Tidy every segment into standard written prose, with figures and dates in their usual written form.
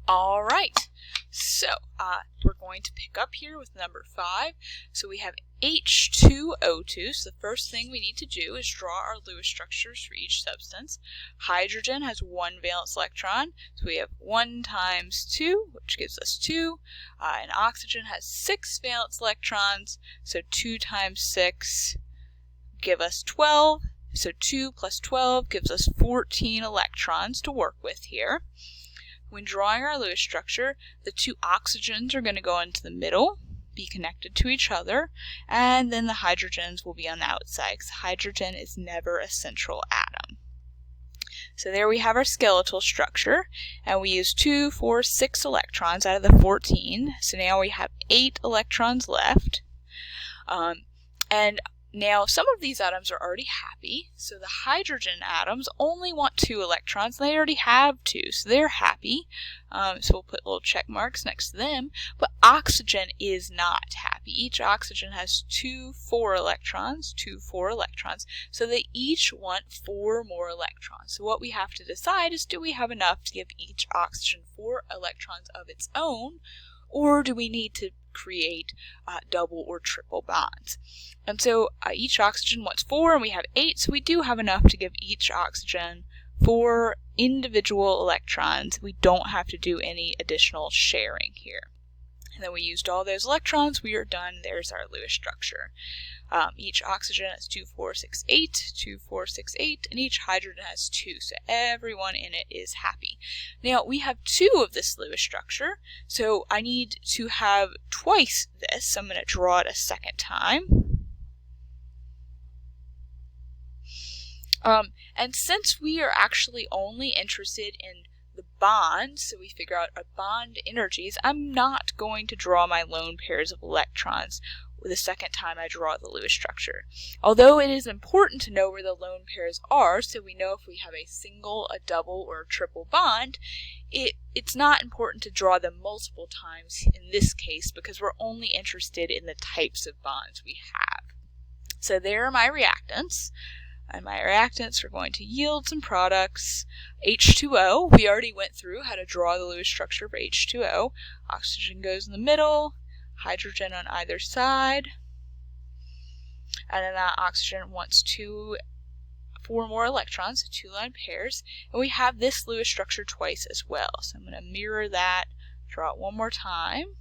All right, so we're going to pick up here with number 5. So we have H2O2. So the first thing we need to do is draw our Lewis structures for each substance. Hydrogen has 1 valence electron, so we have 1 times 2, which gives us 2. And oxygen has 6 valence electrons, so 2 times 6 give us 12. So 2 plus 12 gives us 14 electrons to work with here. When drawing our Lewis structure, the 2 oxygens are going to go into the middle, be connected to each other, and then the hydrogens will be on the outside, because hydrogen is never a central atom. So there we have our skeletal structure, and we use 2, 4, 6 electrons out of the 14, so now we have 8 electrons left. And now, some of these atoms are already happy, so the hydrogen atoms only want 2 electrons. They already have 2, so they're happy. So we'll put little check marks next to them. But oxygen is not happy. Each oxygen has 2 4 electrons, 2 4 electrons, so they each want 4 more electrons. So what we have to decide is, do we have enough to give each oxygen 4 electrons of its own, or do we need to create double or triple bonds? And so each oxygen wants 4, and we have 8, so we do have enough to give each oxygen 4 individual electrons. We don't have to do any additional sharing here. And then we used all those electrons, we are done. There's our Lewis structure. Each oxygen has 2, 4, 6, 8, 2, 4, 6, 8, and each hydrogen has 2, so everyone in it is happy. Now, we have 2 of this Lewis structure, so I need to have twice this, so I'm going to draw it a second time. And since we are actually only interested in the bonds, so we figure out our bond energies, I'm not going to draw my lone pairs of electrons the second time I draw the Lewis structure. Although it is important to know where the lone pairs are, so we know if we have a single, a double, or a triple bond, it's not important to draw them multiple times in this case, because we're only interested in the types of bonds we have. So there are my reactants. And my reactants are going to yield some products. H2O, we already went through how to draw the Lewis structure for H2O. Oxygen goes in the middle, hydrogen on either side, and then that oxygen wants 4 more electrons, so 2 line pairs, and we have this Lewis structure twice as well. So I'm going to mirror that, draw it one more time.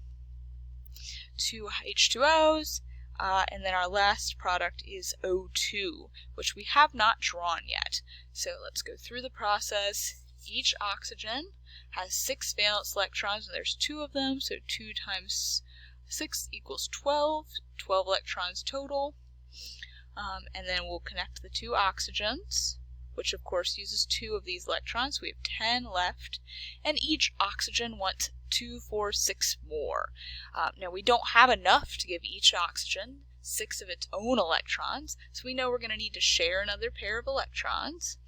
2 H2Os, and then our last product is O2, which we have not drawn yet. So let's go through the process. Each oxygen has 6 valence electrons, and there's 2 of them, so 2 times 6 equals 12, 12 electrons total. And then we'll connect the 2 oxygens, which of course uses 2 of these electrons. We have 10 left, and each oxygen wants 2, 4, 6 more. Now we don't have enough to give each oxygen 6 of its own electrons, so we know we're going to need to share another pair of electrons,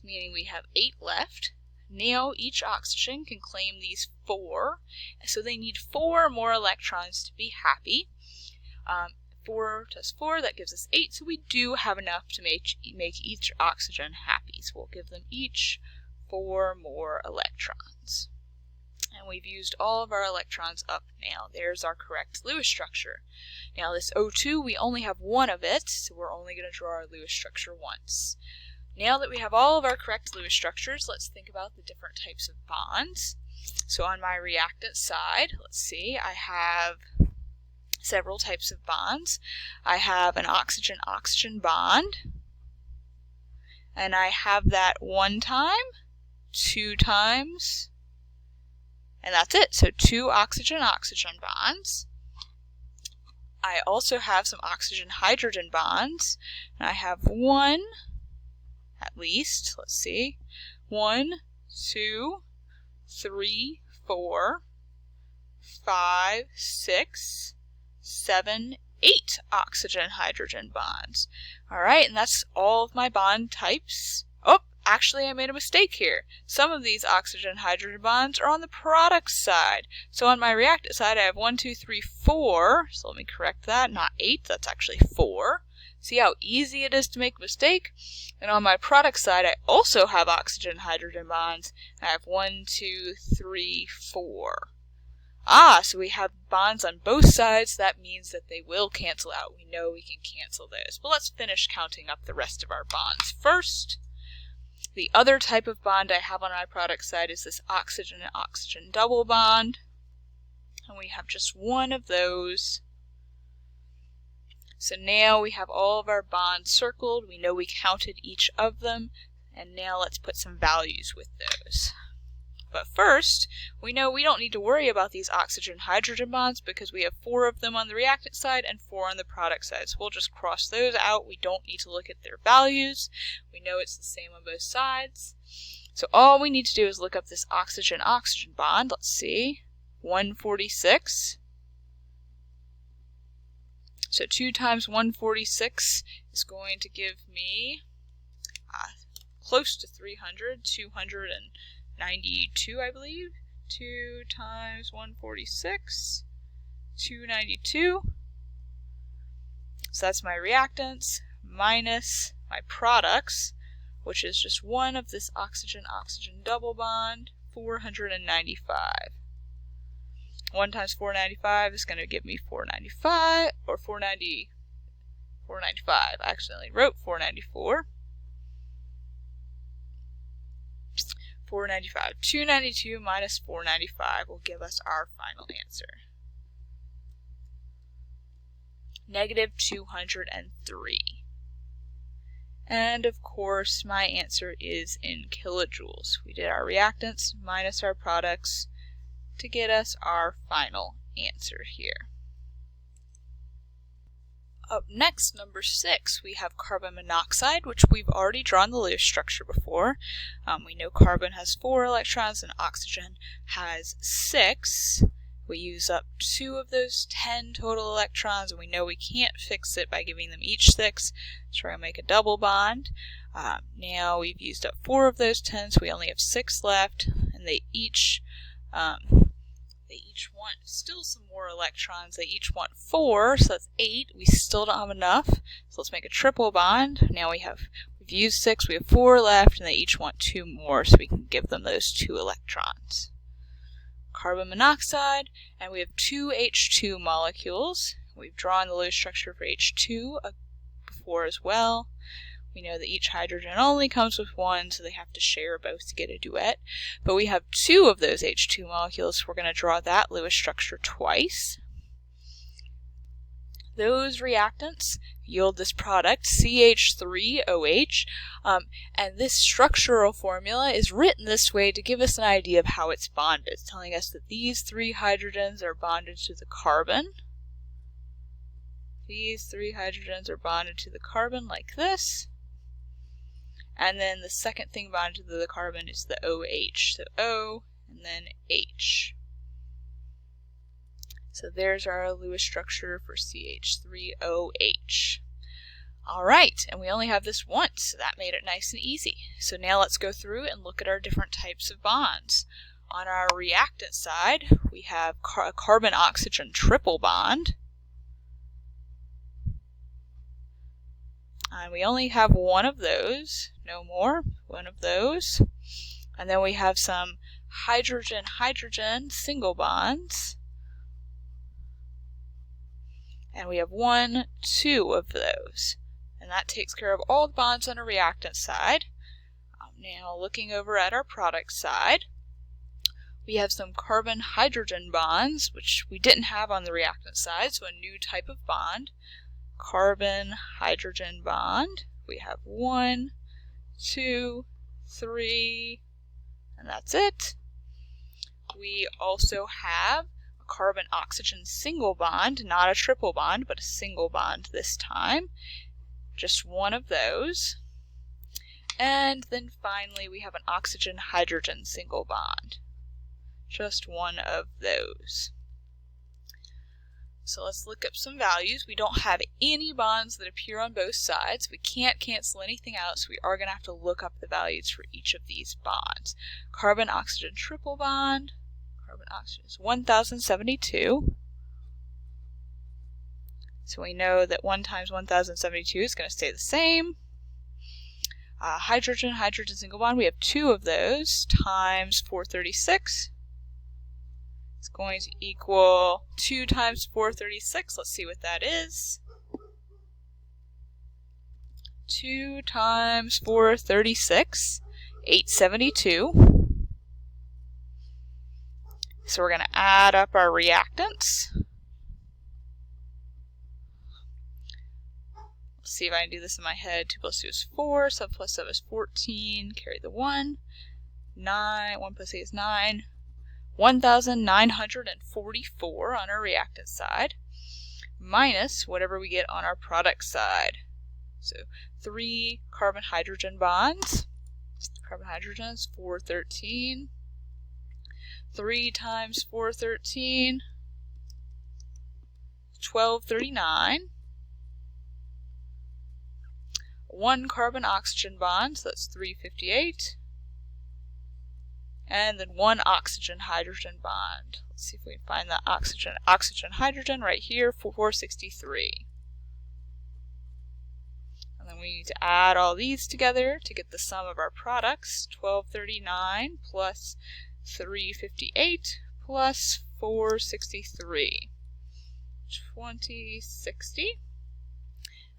meaning we have 8 left. Now each oxygen can claim these 4, so they need 4 more electrons to be happy. 4 plus 4, that gives us 8, so we do have enough to make each oxygen happy. So we'll give them each 4 more electrons. And we've used all of our electrons up now. There's our correct Lewis structure. Now this O2, we only have 1 of it, so we're only going to draw our Lewis structure once. Now that we have all of our correct Lewis structures, let's think about the different types of bonds. So on my reactant side, let's see, I have several types of bonds. I have an oxygen-oxygen bond, and I have that 1 time, 2 times, and that's it. So 2 oxygen-oxygen bonds. I also have some oxygen-hydrogen bonds, and I have 1, at least, let's see, 1, 2, 3, 4, 5, 6, 7, 8 oxygen-hydrogen bonds. Alright, and that's all of my bond types. Oh, actually I made a mistake here. Some of these oxygen-hydrogen bonds are on the product side. So on my reactant side I have 1, 2, 3, 4. So let me correct that, not 8, that's actually 4. See how easy it is to make a mistake? And on my product side, I also have oxygen-hydrogen bonds. I have 1, 2, 3, 4. So we have bonds on both sides. That means that they will cancel out. We know we can cancel those. But let's finish counting up the rest of our bonds first. The other type of bond I have on my product side is this oxygen and oxygen double bond. And we have just one of those. So now we have all of our bonds circled. We know we counted each of them. And now let's put some values with those. But first, we know we don't need to worry about these oxygen-hydrogen bonds because we have 4 of them on the reactant side and 4 on the product side. So we'll just cross those out. We don't need to look at their values. We know it's the same on both sides. So all we need to do is look up this oxygen-oxygen bond. Let's see. 146. So 2 times 146 is going to give me close to 300, 292, I believe. 2 times 146, 292. So that's my reactants minus my products, which is just one of this oxygen-oxygen double bond, 495. 1 times 495 is going to give me 495, or 495. I accidentally wrote 494. 495. 292 minus 495 will give us our final answer. Negative 203. And of course, my answer is in kilojoules. We did our reactants minus our products to get us our final answer here. Up next, number 6, we have carbon monoxide, which we've already drawn the Lewis structure before. We know carbon has 4 electrons and oxygen has 6. We use up 2 of those 10 total electrons, and we know we can't fix it by giving them each 6, so we're going to make a double bond. Now we've used up 4 of those 10, so we only have 6 left, and they each want still some more electrons. They each want 4, so that's 8. We still don't have enough, so let's make a triple bond. Now we've used 6, we have 4 left, and they each want 2 more, so we can give them those 2 electrons. Carbon monoxide, and we have 2 H2 molecules. We've drawn the Lewis structure for H2 before as well. We know that each hydrogen only comes with 1, so they have to share both to get a duet. But we have 2 of those H2 molecules, so we're going to draw that Lewis structure twice. Those reactants yield this product, CH3OH, and this structural formula is written this way to give us an idea of how it's bonded. It's telling us that these 3 hydrogens are bonded to the carbon. These 3 hydrogens are bonded to the carbon like this. And then the second thing bonded to the carbon is the OH. So O and then H. So there's our Lewis structure for CH3OH. Alright, and we only have this once, so that made it nice and easy. So now let's go through and look at our different types of bonds. On our reactant side, we have a carbon-oxygen triple bond. And we only have one of those, no more, one of those. And then we have some hydrogen-hydrogen single bonds. And we have 1, 2 of those. And that takes care of all the bonds on a reactant side. Now looking over at our product side, we have some carbon-hydrogen bonds, which we didn't have on the reactant side, so a new type of bond. Carbon-hydrogen bond. We have 1, 2, 3, and that's it. We also have a carbon-oxygen single bond, not a triple bond, but a single bond this time. Just one of those. And then finally we have an oxygen-hydrogen single bond. Just one of those. So let's look up some values. We don't have any bonds that appear on both sides. We can't cancel anything out, so we are going to have to look up the values for each of these bonds. Carbon-oxygen triple bond. Carbon-oxygen is 1072. So we know that 1 times 1072 is going to stay the same. Hydrogen, hydrogen single bond, we have 2 of those, times 436. It's going to equal 2 times 436. Let's see what that is. 2 times 436, 872. So we're going to add up our reactants. Let's see if I can do this in my head. 2 plus 2 is 4, 7 plus 7 is 14, carry the 1. 9, 1 plus 8 is 9. 1,944 on our reactant side, minus whatever we get on our product side. So 3 carbon-hydrogen bonds. Carbon-hydrogen is 413. 3 times 413, 1239. 1 carbon-oxygen bond, so that's 358. And then 1 oxygen-hydrogen bond. Let's see if we can find that oxygen-hydrogen right here, 463. And then we need to add all these together to get the sum of our products. 1239 plus 358 plus 463. 2060.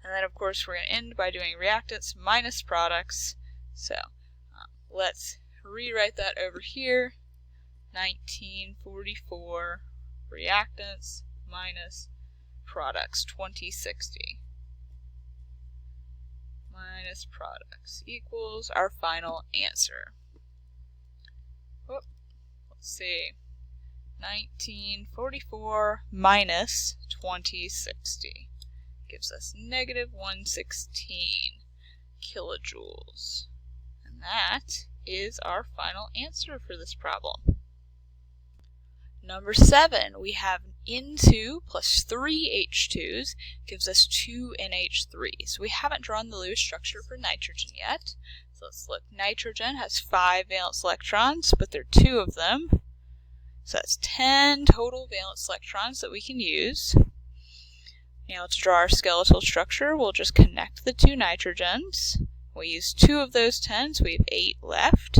And then, of course, we're going to end by doing reactants minus products. So let's rewrite that over here. 1944 reactants minus products, 2060. Minus products equals our final answer. Let's see. 1944 minus 2060 gives us negative 116 kilojoules. And that is our final answer for this problem. Number 7, we have N2 plus 3 H2s gives us 2 NH3s. We haven't drawn the Lewis structure for nitrogen yet. So let's look. Nitrogen has 5 valence electrons, but there are 2 of them. So that's 10 total valence electrons that we can use. Now to draw our skeletal structure, we'll just connect the 2 nitrogens. We use 2 of those 10, so we have 8 left.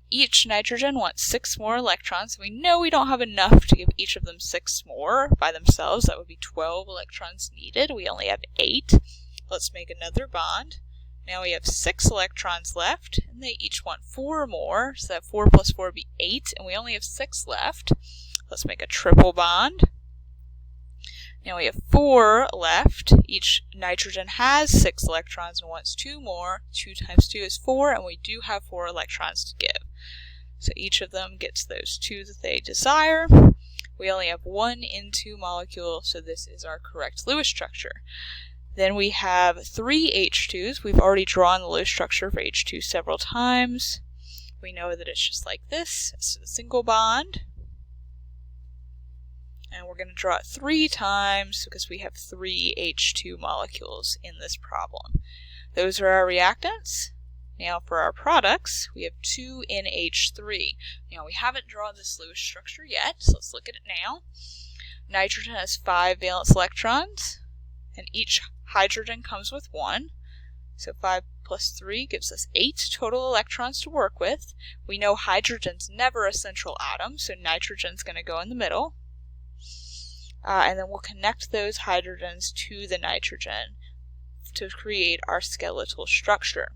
Each nitrogen wants 6 more electrons. We know we don't have enough to give each of them 6 more by themselves. That would be 12 electrons needed. We only have 8. Let's make another bond. Now we have 6 electrons left, and they each want 4 more. So that 4 plus 4 would be 8, and we only have 6 left. Let's make a triple bond. Now we have 4 left. Each nitrogen has 6 electrons and wants 2 more. 2 times 2 is 4, and we do have 4 electrons to give. So each of them gets those 2 that they desire. We only have 1 N2 molecule, so this is our correct Lewis structure. Then we have 3 H2s. We've already drawn the Lewis structure for H2 several times. We know that it's just like this. It's a single bond. And we're going to draw it 3 times because we have 3 H2 molecules in this problem. Those are our reactants. Now for our products, we have 2 NH3. Now we haven't drawn this Lewis structure yet, so let's look at it now. Nitrogen has 5 valence electrons, and each hydrogen comes with 1. So 5 plus 3 gives us 8 total electrons to work with. We know hydrogen's never a central atom, so nitrogen's going to go in the middle. And then we'll connect those hydrogens to the nitrogen to create our skeletal structure.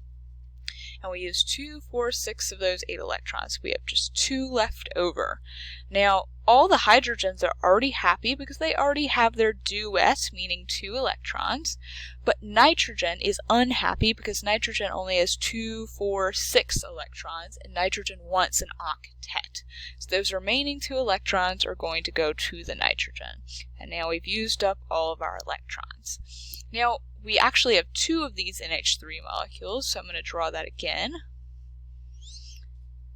And we use 2, 4, 6 of those 8 electrons. We have just 2 left over. Now, all the hydrogens are already happy because they already have their duet, meaning 2 electrons. But nitrogen is unhappy because nitrogen only has 2, 4, 6 electrons, and nitrogen wants an octet. So those remaining 2 electrons are going to go to the nitrogen. And now we've used up all of our electrons. Now, we actually have 2 of these NH3 molecules, so I'm going to draw that again.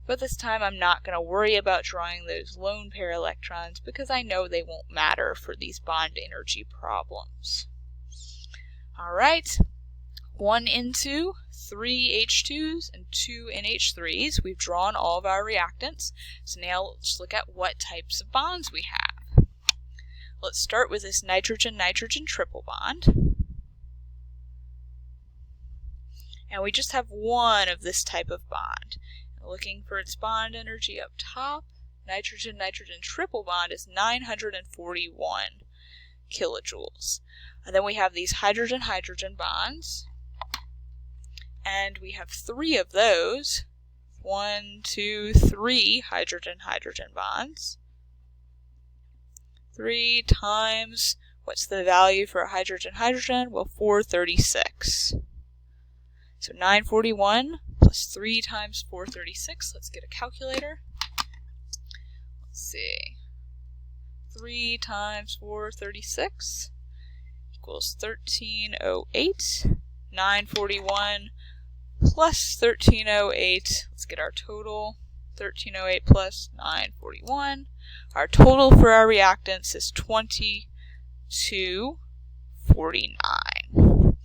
But this time I'm not going to worry about drawing those lone pair electrons because I know they won't matter for these bond energy problems. Alright, 1 N2, 3 H2s, and 2 NH3s. We've drawn all of our reactants. So now let's look at what types of bonds we have. Let's start with this nitrogen-nitrogen triple bond. And we just have one of this type of bond. Looking for its bond energy up top, nitrogen-nitrogen triple bond is 941 kilojoules. And then we have these hydrogen-hydrogen bonds, and we have 3 of those. 1, 2, 3 hydrogen-hydrogen bonds. 3 times, what's the value for a hydrogen-hydrogen? Well, 436. So 941 plus 3 times 436. Let's get a calculator. Let's see. 3 times 436 equals 1308. 941 plus 1308. Let's get our total. 1308 plus 941. Our total for our reactants is 2249.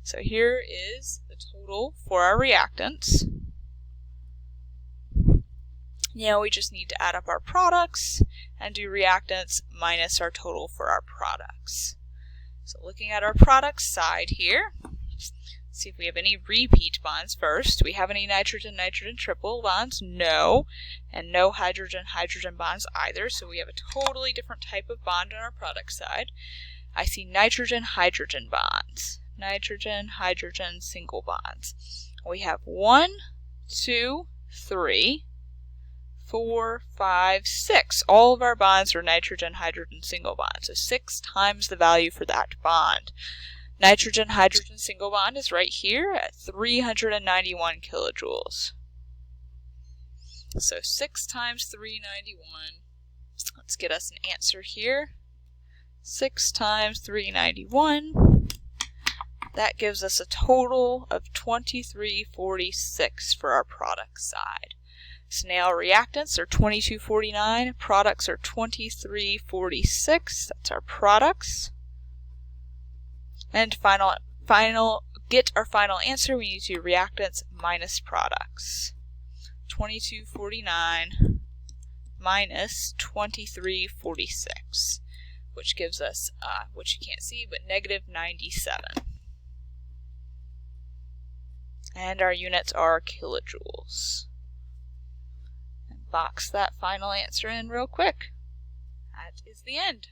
So here is the total for our reactants. Now we just need to add up our products and do reactants minus our total for our products. So looking at our products side here, see if we have any repeat bonds first. Do we have any nitrogen-nitrogen triple bonds? No. And no hydrogen-hydrogen bonds either. So we have a totally different type of bond on our product side. I see nitrogen-hydrogen bonds. Nitrogen-hydrogen single bonds. We have 1, 2, 3, 4, 5, 6. All of our bonds are nitrogen-hydrogen single bonds. So 6 times the value for that bond. Nitrogen-hydrogen single bond is right here at 391 kilojoules. So 6 times 391. Let's get us an answer here. 6 times 391. That gives us a total of 2346 for our product side. So now reactants are 2249, products are 2346. That's our products. And get our final answer, we need to do reactants minus products. 2249 minus 2346, which gives us, which you can't see, but negative 97. And our units are kilojoules. And box that final answer in real quick. That is the end.